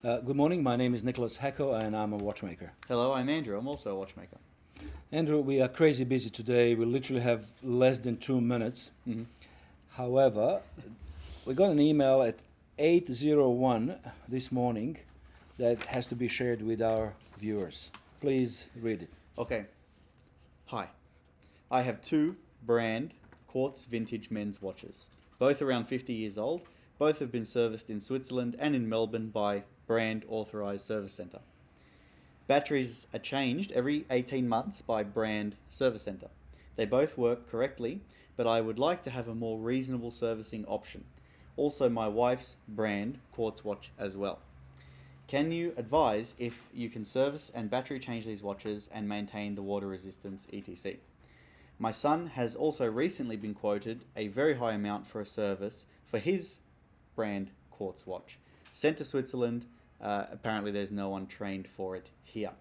Good morning. My name is Nicholas Hecko and I'm a watchmaker. Hello, I'm Andrew. I'm also a watchmaker. Andrew, we are crazy busy today. We literally have less than 2 minutes. Mm-hmm. However, we got an email at 8:01 this morning that has to be shared with our viewers. Please read it. Okay. Hi. I have two brand quartz vintage men's watches, both around 50 years old. Both have been serviced in Switzerland and in Melbourne by brand-authorised service centre. Batteries are changed every 18 months by brand service centre. They both work correctly, but I would like to have a more reasonable servicing option. Also, my wife's brand quartz watch as well. Can you advise if you can service and battery change these watches and maintain the water resistance etc? My son has also recently been quoted a very high amount for a service for his brand quartz watch. Sent to Switzerland, apparently there's no one trained for it here.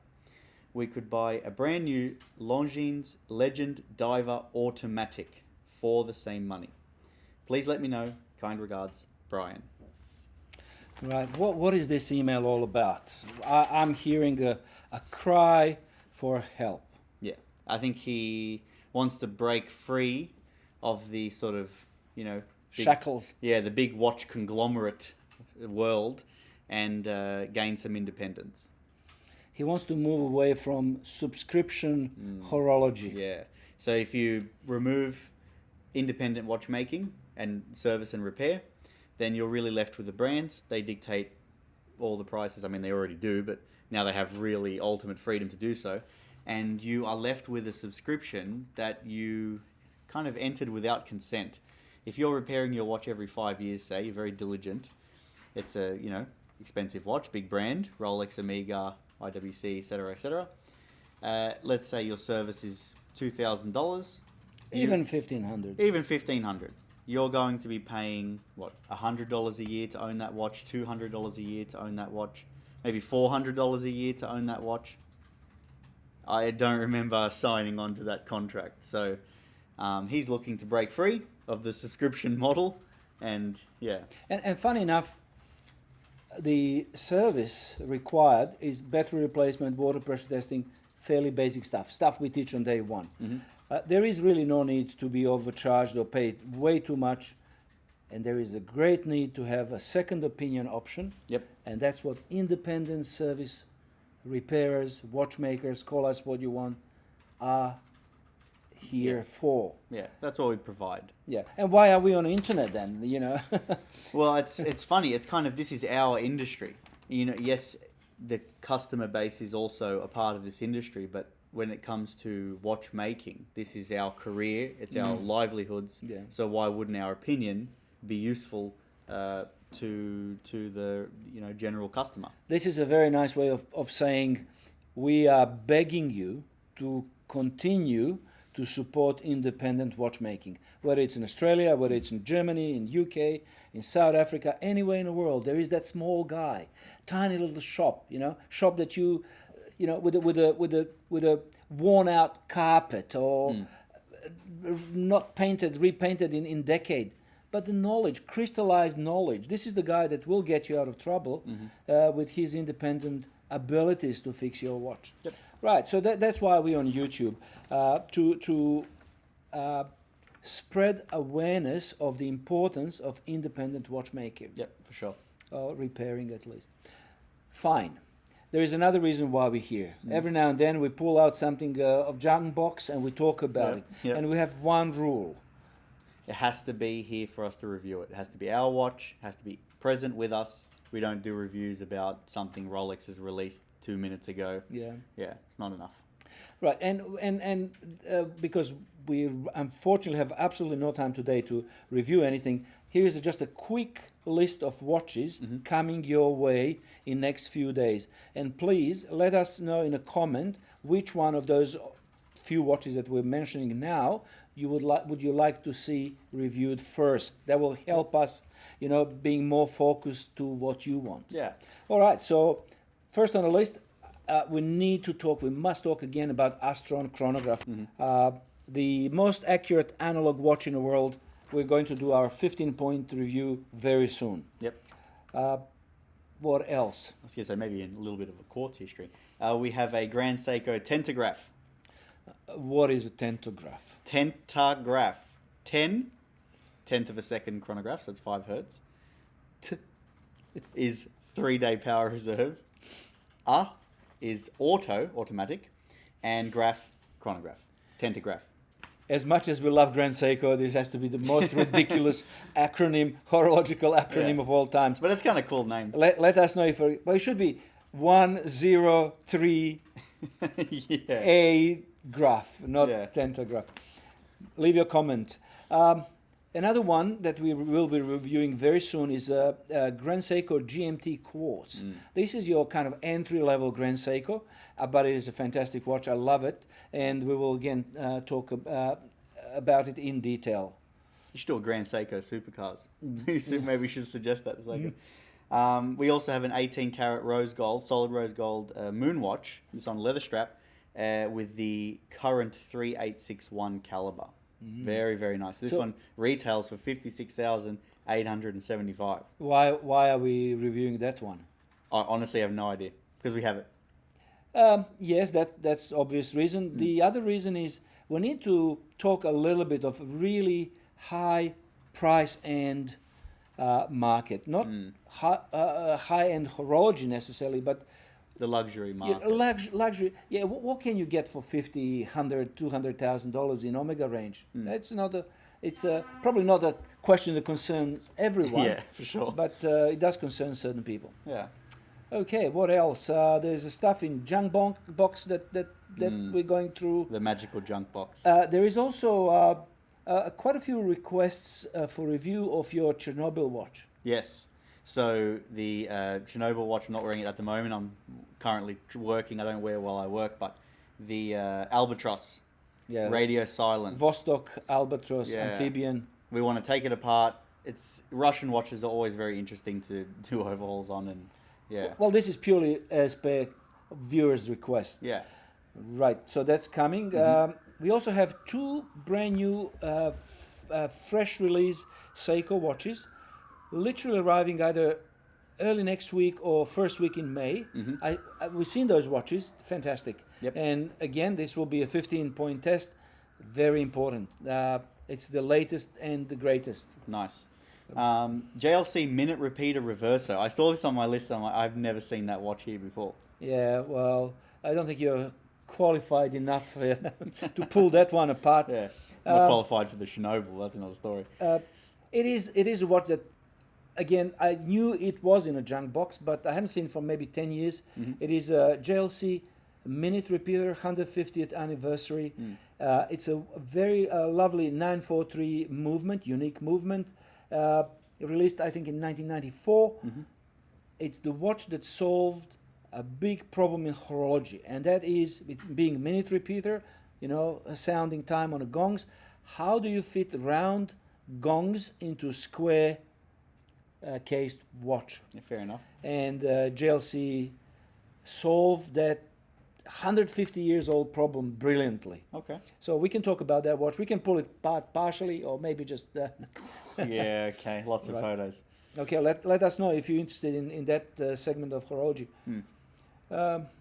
We could buy a brand new Longines Legend Diver Automatic for the same money. Please let me know. Kind regards, Brian. Right. What is this email all about? I'm hearing a cry for help. Yeah, I think he wants to break free of the sort of, big, Shackles. yeah, the big watch conglomerate world and gain some independence. He wants to move away from subscription horology. Yeah. So if you remove independent watchmaking and service and repair, then you're really left with the brands. They dictate all the prices. I mean, they already do, but now they have really ultimate freedom to do so. And you are left with a subscription that you kind of entered without consent. If you're repairing your watch every 5 years, say, you're very diligent. It's a, expensive watch, big brand, Rolex, Omega, IWC, etc., etc. Let's say your service is $2,000. Even 1,500. Even $1,500. You're going to be paying, $100 a year to own that watch, $200 a year to own that watch, maybe $400 a year to own that watch. I don't remember signing on to that contract. So he's looking to break free of the subscription model. And yeah. And funny enough, the service required is battery replacement, water pressure testing, fairly basic stuff we teach on day one. Mm-hmm. There is really no need to be overcharged or paid way too much, and there is a great need to have a second opinion option. Yep. And that's what independent service repairers, watchmakers, call us what you want, are here for. Yeah, that's what we provide. Yeah. And why are we on the internet then? Well, it's funny. It's kind of, this is our industry. Yes, the customer base is also a part of this industry, but when it comes to watchmaking, this is our career. It's our livelihoods. Yeah. So why wouldn't our opinion be useful to the general customer? This is a very nice way of saying we are begging you to continue to support independent watchmaking, whether it's in Australia, whether it's in Germany, in UK, in South Africa, anywhere in the world. There is that small guy, tiny little shop, shop that with a worn out carpet or not repainted in decade. But the knowledge, crystallized knowledge, this is the guy that will get you out of trouble with his independent abilities to fix your watch. Yep. Right, so that's why we're on YouTube, to spread awareness of the importance of independent watchmaking. Yep, for sure. Or repairing at least. Fine. There is another reason why we're here. Every now and then we pull out something of junk box and we talk about it. Yep. And we have one rule. It has to be here for us to review it. It has to be our watch. It has to be present with us. We don't do reviews about something Rolex has released 2 minutes ago. Yeah. Yeah, it's not enough. Right, and because we unfortunately have absolutely no time today to review anything, here is just a quick list of watches coming your way in next few days. And please let us know in a comment which one of those few watches that we're mentioning now would you like to see reviewed first. That will help us, being more focused to what you want. Yeah. All right, so first on the list, we must talk again about Astron chronograph. The most accurate analog watch in the world. We're going to do our 15-point review very soon. Yep. What else? I was going to say maybe in a little bit of a quartz history. We have a Grand Seiko tentograph. What is a tentograph? Tentograph. 10th of a second chronograph, so it's 5 hertz. T is 3-day power reserve. Is automatic. And graph, chronograph. Tentograph. As much as we love Grand Seiko, this has to be the most ridiculous acronym, horological acronym of all times. But it's kind of cool name. Let us know if it should be 103 A graph, not tentograph. Leave your comment. Another one that we will be reviewing very soon is Grand Seiko GMT Quartz. This is your kind of entry-level Grand Seiko, but it is a fantastic watch. I love it, and we will again talk about it in detail. You should do a Grand Seiko supercars. Maybe we should suggest that in a second. We also have an 18-karat rose gold, solid rose gold moon watch. It's on leather strap with the current 3861 caliber. Very, very nice. This one retails for $56,875. Why are we reviewing that one? I honestly have no idea because we have it. Yes, that's obvious reason. The other reason is we need to talk a little bit of really high price and market, not high-end horology necessarily, but the luxury market. Luxury. Yeah, what can you get for $50,000, $100,000, $200,000 in Omega range? It's probably not a question that concerns everyone. Yeah, for sure. But it does concern certain people. Yeah. Okay, what else? There's stuff in junk box that we're going through. The magical junk box. There is also quite a few requests for review of your Chernobyl watch. Yes. So the Chernobyl watch, I'm not wearing it at the moment. I'm currently working. I don't wear while I work, but the Albatross, radio silence. Vostok Albatross amphibian. We want to take it apart. Russian watches are always very interesting to do overhauls on, and Well, this is purely as per viewers' request. Yeah. Right. So that's coming. We also have 2 brand new, fresh release Seiko watches. Literally arriving either early next week or first week in May. We've seen those watches, fantastic. Yep. And again, this will be a 15-point test, very important. It's the latest and the greatest. Nice. JLC minute repeater reverso. I saw this on my list. I've never seen that watch here before. Yeah, well, I don't think you're qualified enough to pull that one apart. Yeah, not qualified for the Chernobyl. That's another story. It is a watch that, again, I knew it was in a junk box, but I haven't seen it for maybe 10 years. It is a JLC minute repeater, 150th anniversary. It's a very lovely 943 movement, unique movement, released, I think, in 1994. It's the watch that solved a big problem in horology, and that is it being minute repeater, a sounding time on the gongs. How do you fit round gongs into square cased watch? Yeah, fair enough. And JLC solved that 150 years old problem brilliantly. Okay. So we can talk about that watch. We can pull it apart partially, or maybe just. Yeah. Okay. Lots of photos. Okay. Let us know if you're interested in that segment of horology.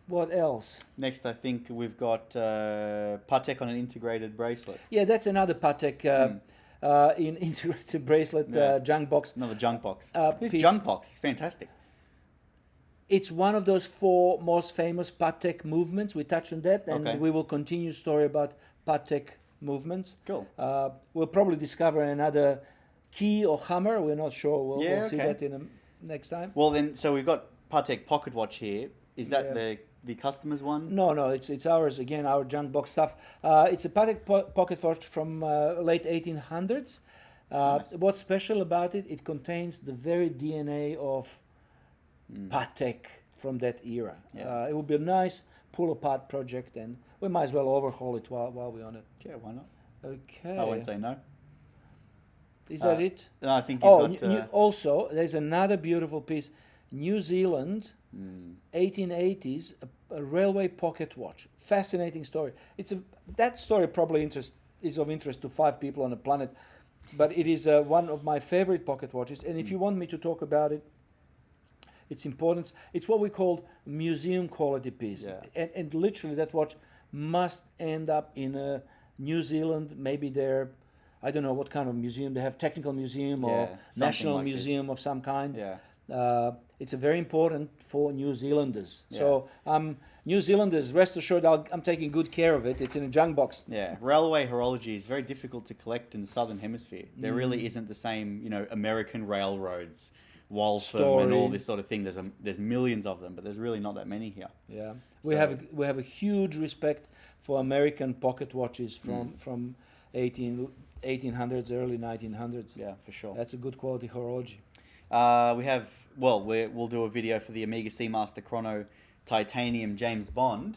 What else? Next, I think we've got Patek on an integrated bracelet. Yeah, that's another Patek in integrated bracelet junk box. Another junk box. This piece. junk box is fantastic. It's one of those 4 most famous Patek movements. We touched on that, and we will continue story about Patek movements. Cool. We'll probably discover another key or hammer. We're not sure. We'll see that in next time. Well, then, so we've got Patek pocket watch here. Is that the customer's one? No, it's ours again. Our junk box stuff. It's a Patek pocket watch from late 1800s. Nice. What's special about it? It contains the very DNA of Patek from that era. It would be a nice pull apart project, and we might as well overhaul it while we're on it. Yeah, why not? Okay. I won't say no. Is that it? No, I think you've got... also, there's another beautiful piece. New Zealand, 1880s, a railway pocket watch. Fascinating story. That story probably is of interest to 5 people on the planet, but it is one of my favorite pocket watches. And if you want me to talk about it, its importance. It's what we call museum quality piece, Yeah. and literally that watch must end up in a New Zealand. Maybe they're, I don't know what kind of museum they have, technical museum or Yeah, something national like museum this. of some kind. Yeah. It's a very important for New Zealanders. Yeah. So New Zealanders, rest assured, I'm taking good care of it. It's in a junk box. Yeah, railway horology is very difficult to collect in the southern hemisphere. There really isn't the same, American railroads, Waltham, and all Story. this sort of thing. There's millions of them, but there's really not that many here. Yeah, So- we have a huge respect for American pocket watches from 1800s, early 1900s. Yeah, for sure. That's a good quality horology. We'll do a video for the Omega Seamaster Chrono Titanium James Bond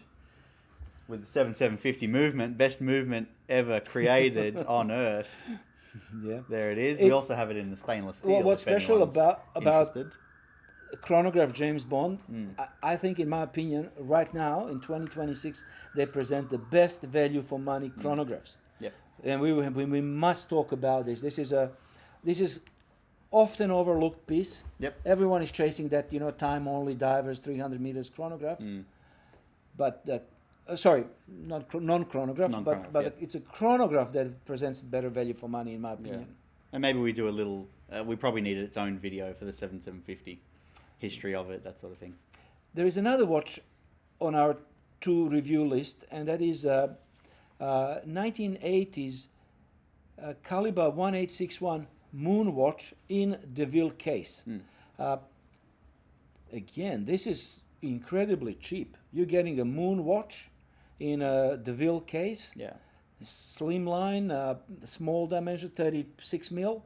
with the 7750 movement, best movement ever created on Earth. Yeah. There it is. We also have it in the stainless steel. Well, what's if special anyone's about interested. chronograph James Bond, I think, in my opinion, right now in 2026, they present the best value for money chronographs. Yep. And we must talk about this. This is often overlooked piece. Yep. Everyone is chasing that, time only divers 300 meters chronograph. But that, non-chronograph, Non-chronograph, but yep. it's a chronograph that presents better value for money, in my opinion. And maybe we do a little. We probably need its own video for the 7750, history of it, that sort of thing. There is another watch on our to review list, and that is 1980s caliber 1861 moon watch in DeVille case. Again, this is incredibly cheap. You're getting a moon watch in a DeVille case. Yeah. Slimline, small dimension, 36 mil,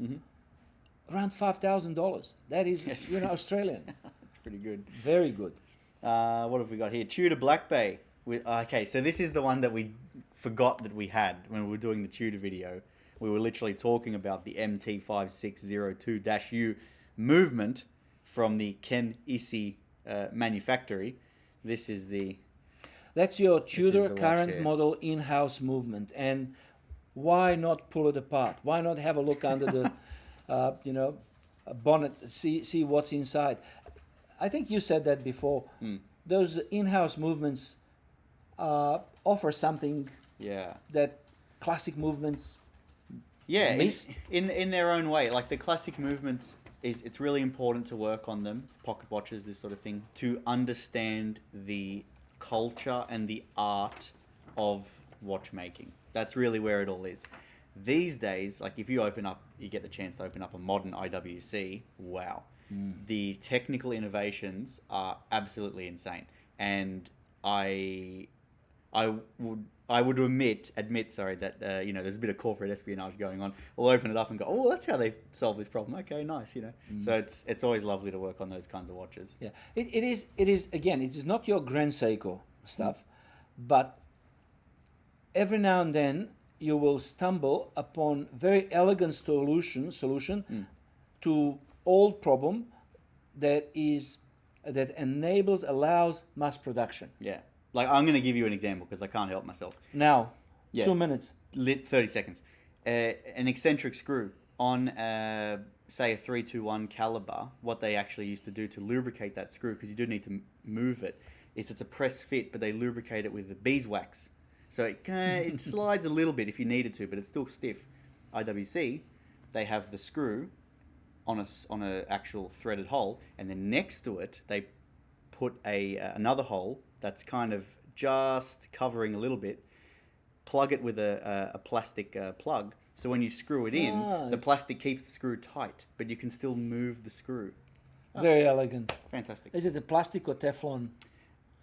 around $5,000. That is, Yes. Australian. That's pretty good. Very good. What have we got here? Tudor Black Bay. Okay, so this is the one that we forgot that we had when we were doing the Tudor video. We were literally talking about the MT5602-U movement from the Ken Issy manufactory. This is the... That's your the Tudor watch current here. model in-house movement. And why not pull it apart? Why not have a look under the, bonnet, see what's inside? I think you said that before. Those in-house movements offer something Yeah. that classic movements Yeah, miss. in their own way. Like the classic movements, it's really important to work on them, pocket watches, this sort of thing, to understand the culture and the art of watchmaking. That's really where it all is. These days, like if you get the chance to open up a modern IWC, wow. The technical innovations are absolutely insane. And I would admit, that there's a bit of corporate espionage going on. We'll open it up and go, oh, that's how they solve this problem. Okay, nice, So it's always lovely to work on those kinds of watches. Yeah, it is again. It is not your Grand Seiko stuff, but every now and then you will stumble upon very elegant solution to old problem that allows mass production. Yeah. Like I'm going to give you an example because I can't help myself. Now, Yeah. 2 minutes. 30 seconds. An eccentric screw on, say, a 321 caliber, what they actually used to do to lubricate that screw, because you do need to move it, is it's a press fit, but they lubricate it with the beeswax. So it slides a little bit if you needed to, but it's still stiff. IWC, they have the screw on a actual threaded hole, and then next to it, they put another hole that's kind of just covering a little bit, plug it with a plastic plug. So when you screw it in, the plastic keeps the screw tight, but you can still move the screw. Very elegant. Fantastic. Is it a plastic or Teflon?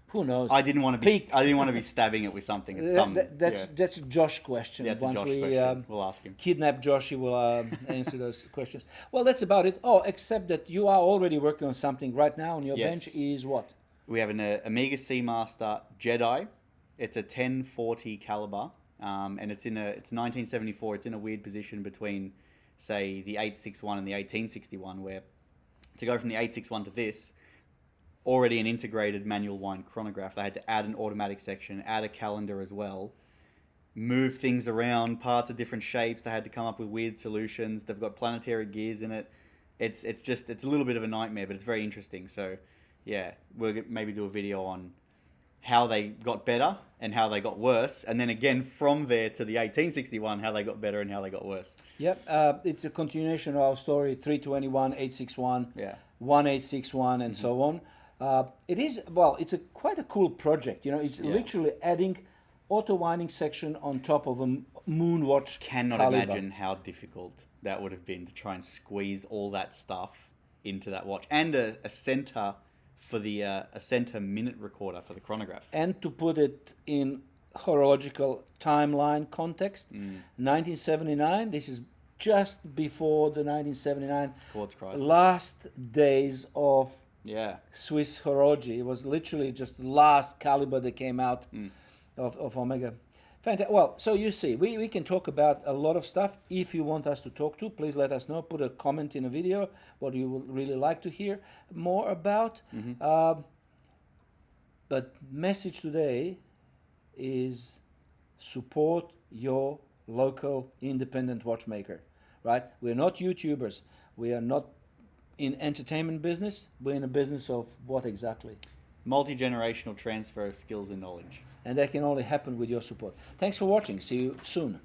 Who knows? I didn't want to be stabbing it with something. It's that's a Josh question. Yeah, it's a Once Josh we question. We'll ask him. kidnap Josh, he will answer those questions. Well, that's about it. Oh, except that you are already working on something right now on your Yes. bench. Is what? We have an Omega Seamaster Jedi. It's a 1040 caliber, and it's 1974. It's in a weird position between, say, the 861 and the 1861, where to go from the 861 to this, already an integrated manual wind chronograph. They had to add an automatic section, add a calendar as well, move things around, parts of different shapes. They had to come up with weird solutions. They've got planetary gears in it. It's a little bit of a nightmare, but it's very interesting. So yeah, maybe do a video on how they got better and how they got worse, and then again from there to the 1861, how they got better and how they got worse. Yep, it's a continuation of our story, 321, 861, Yeah. 1861, and so on. It is, well, it's quite a cool project. You know, it's literally adding auto winding section on top of a moon watch Cannot caliber. imagine how difficult that would have been to try and squeeze all that stuff into that watch, and a center for the a center minute recorder for the chronograph. And to put it in horological timeline context, 1979, this is just before the 1979 Quartz crisis. last days of Yeah. Swiss horology. It was literally just the last caliber that came out of Omega. Fantastic. Well, so you see, we can talk about a lot of stuff. If you want us to talk to, please let us know. Put a comment in a video what you would really like to hear more about. But message today is support your local independent watchmaker, right? We're not YouTubers. We are not in entertainment business. We're in a business of what exactly? Multi-generational transfer of skills and knowledge. And that can only happen with your support. Thanks for watching. See you soon.